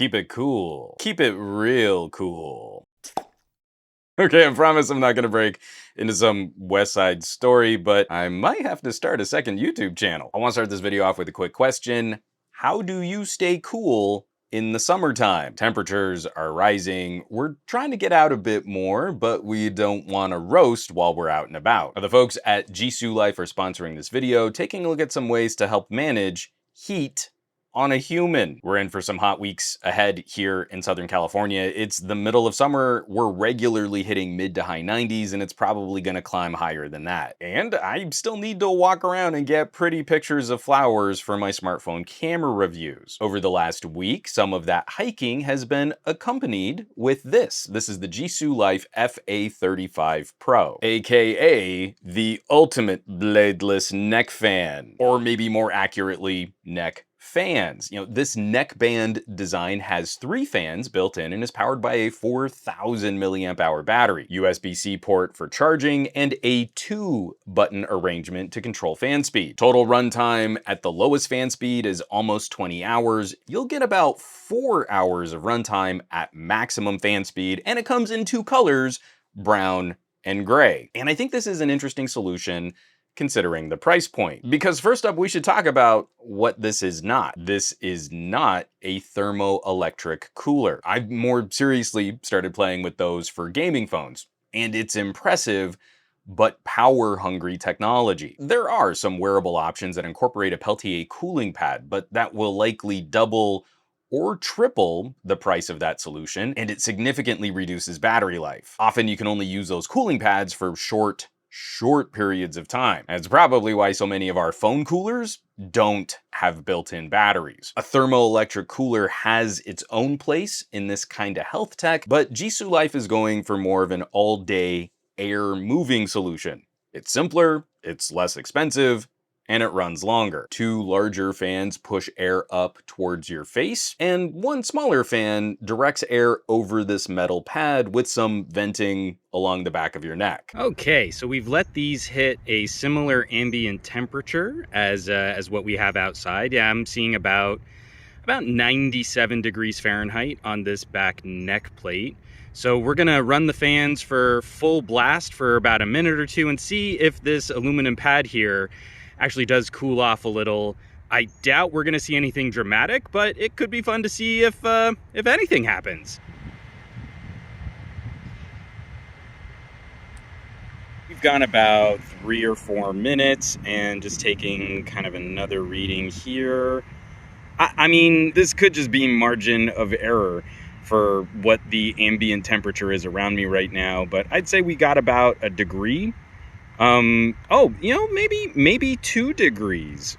Keep it cool. Keep it real cool. Okay, I promise I'm not gonna break into some West Side Story, but I might have to start a second YouTube channel. I wanna start this video off with a quick question. How do you stay cool in the summertime? Temperatures are rising. We're trying to get out a bit more, but we don't wanna roast while we're out and about. The folks at JISULIFE are sponsoring this video, taking a look at some ways to help manage heat on a human. We're in for some hot weeks ahead here in Southern California. It's the middle of summer. We're regularly hitting mid to high 90s, and it's probably gonna climb higher than that. And I still need to walk around and get pretty pictures of flowers for my smartphone camera reviews. Over the last week, some of that hiking has been accompanied with this. This is the JISULIFE FA35Pro, AKA the ultimate bladeless neck fan, or maybe more accurately, neck fans. This neckband design has 3 fans built in and is powered by a 4,000 milliamp hour battery, USB-C port for charging, and a 2-button arrangement to control fan speed. Total runtime at the lowest fan speed is almost 20 hours. You'll get about 4 hours of runtime at maximum fan speed, and it comes in 2 colors, brown and gray. And I think this is an interesting solution considering the price point. Because first up, we should talk about what this is not. This is not a thermoelectric cooler. I've more seriously started playing with those for gaming phones, and it's impressive, but power-hungry technology. There are some wearable options that incorporate a Peltier cooling pad, but that will likely double or triple the price of that solution, and it significantly reduces battery life. Often you can only use those cooling pads for short periods of time. That's probably why so many of our phone coolers don't have built-in batteries. A thermoelectric cooler has its own place in this kind of health tech, but JISULIFE is going for more of an all-day air moving solution. It's simpler, it's less expensive, and it runs longer. 2 larger fans push air up towards your face, and 1 smaller fan directs air over this metal pad with some venting along the back of your neck. Okay, so we've let these hit a similar ambient temperature as what we have outside. Yeah, I'm seeing about 97 degrees Fahrenheit on this back neck plate. So we're gonna run the fans for full blast for about a minute or 2 and see if this aluminum pad here actually does cool off a little. I doubt we're gonna see anything dramatic, but it could be fun to see if anything happens. We've gone about 3 or 4 minutes and just taking kind of another reading here. I mean, this could just be margin of error for what the ambient temperature is around me right now, but I'd say we got about a degree. Maybe 2 degrees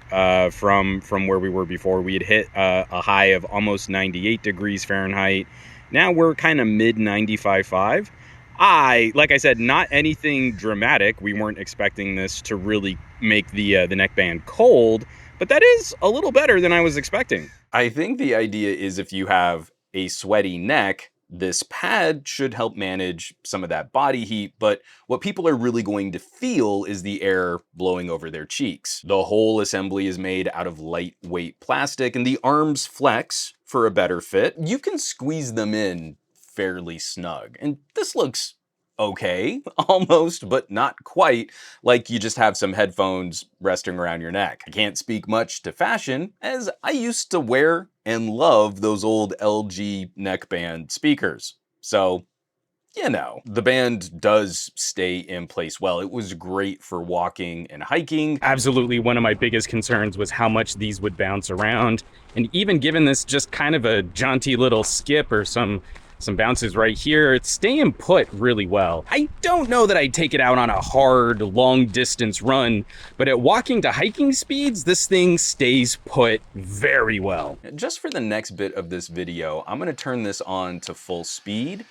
from where we were before. We had hit a high of almost 98 degrees Fahrenheit. Now we're kind of mid 95.5. Like I said, not anything dramatic. We weren't expecting this to really make the neckband cold, but that is a little better than I was expecting. I think the idea is if you have a sweaty neck, this pad should help manage some of that body heat, but what people are really going to feel is the air blowing over their cheeks. The whole assembly is made out of lightweight plastic, and the arms flex for a better fit. You can squeeze them in fairly snug, and this looks okay, almost, but not quite like you just have some headphones resting around your neck. I can't speak much to fashion, as I used to wear and love those old LG neckband speakers. So, the band does stay in place well. It was great for walking and hiking. Absolutely, one of my biggest concerns was how much these would bounce around. And even given this just kind of a jaunty little skip or some bounces right here, it's staying put really well. I don't know that I'd take it out on a hard, long distance run, but at walking to hiking speeds, this thing stays put very well. Just for the next bit of this video, I'm gonna turn this on to full speed.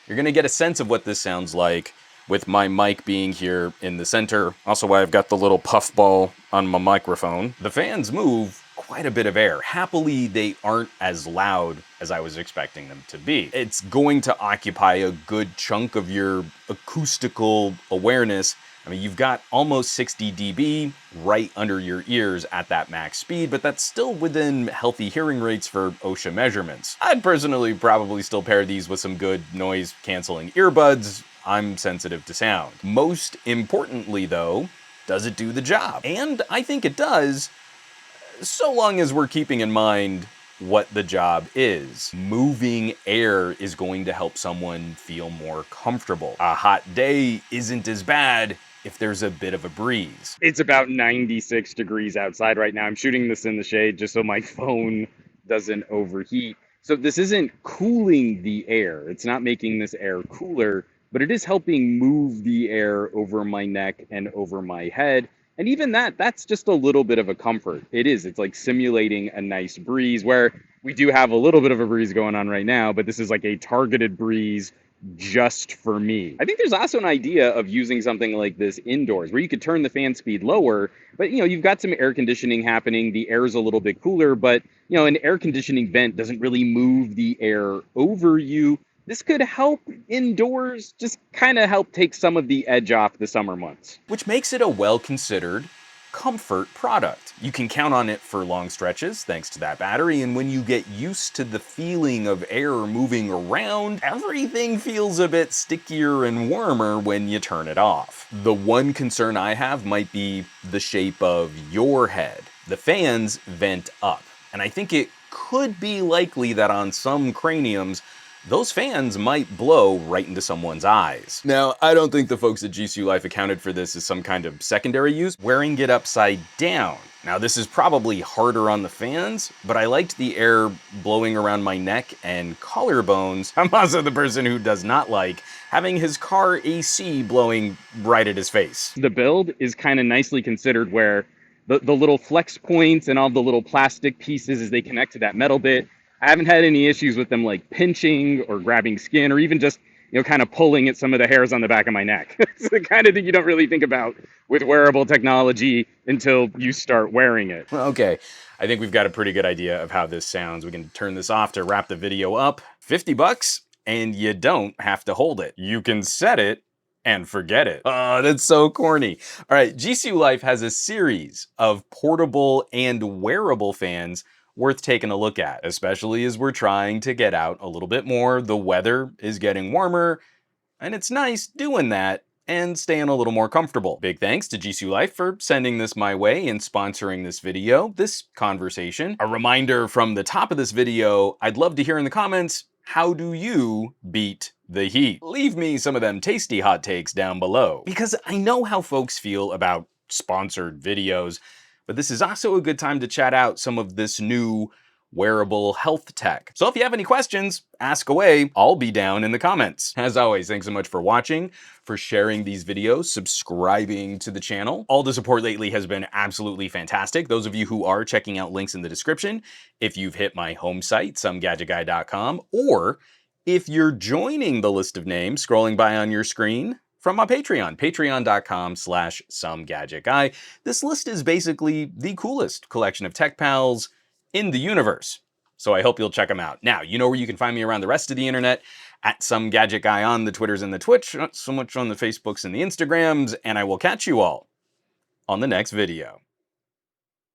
You're gonna get a sense of what this sounds like with my mic being here in the center. Also why I've got the little puffball on my microphone. The fans move quite a bit of air. Happily, they aren't as loud as I was expecting them to be. It's going to occupy a good chunk of your acoustical awareness, I mean, you've got almost 60 dB right under your ears at that max speed, but that's still within healthy hearing rates for OSHA measurements. I'd personally probably still pair these with some good noise canceling earbuds. I'm sensitive to sound. Most importantly though, does it do the job? And I think it does, so long as we're keeping in mind what the job is. Moving air is going to help someone feel more comfortable. A hot day isn't as bad if there's a bit of a breeze. It's about 96 degrees outside right now. I'm shooting this in the shade just so my phone doesn't overheat. So this isn't cooling the air. It's not making this air cooler, but it is helping move the air over my neck and over my head. And even that's just a little bit of a comfort. It's like simulating a nice breeze, where we do have a little bit of a breeze going on right now, but this is like a targeted breeze just for me. I think there's also an idea of using something like this indoors, where you could turn the fan speed lower, but you've got some air conditioning happening. The air is a little bit cooler, but an air conditioning vent doesn't really move the air over you. This could help indoors, just kind of help take some of the edge off the summer months. Which makes it a well-considered comfort product. You can count on it for long stretches thanks to that battery, and when you get used to the feeling of air moving around, everything feels a bit stickier and warmer when you turn it off. The one concern I have might be the shape of your head. The fans vent up, and I think it could be likely that on some craniums, those fans might blow right into someone's eyes. Now, I don't think the folks at JISULIFE accounted for this as some kind of secondary use, wearing it upside down. Now, this is probably harder on the fans, but I liked the air blowing around my neck and collarbones. I'm also the person who does not like having his car AC blowing right at his face. The build is kind of nicely considered, where the little flex points and all the little plastic pieces as they connect to that metal bit, I haven't had any issues with them like pinching or grabbing skin, or even just, kind of pulling at some of the hairs on the back of my neck. It's the kind of thing you don't really think about with wearable technology until you start wearing it. Okay, I think we've got a pretty good idea of how this sounds. We can turn this off to wrap the video up. 50 bucks, and you don't have to hold it. You can set it and forget it. Oh, that's so corny. All right, JISULIFE has a series of portable and wearable fans worth taking a look at, especially as we're trying to get out a little bit more. The weather is getting warmer, and it's nice doing that and staying a little more comfortable. Big thanks to JISULIFE for sending this my way and sponsoring this video, this conversation. A reminder from the top of this video, I'd love to hear in the comments, how do you beat the heat? Leave me some of them tasty hot takes down below, because I know how folks feel about sponsored videos, but this is also a good time to chat out some of this new wearable health tech. So if you have any questions, ask away. I'll be down in the comments. As always, thanks so much for watching, for sharing these videos, subscribing to the channel. All the support lately has been absolutely fantastic. Those of you who are checking out links in the description, if you've hit my home site, SomeGadgetGuy.com, or if you're joining the list of names scrolling by on your screen, from my Patreon, patreon.com/SomeGadgetGuy. This list is basically the coolest collection of tech pals in the universe. So I hope you'll check them out. Now, you know where you can find me around the rest of the internet, at SomeGadgetGuy on the Twitters and the Twitch, not so much on the Facebooks and the Instagrams, and I will catch you all on the next video.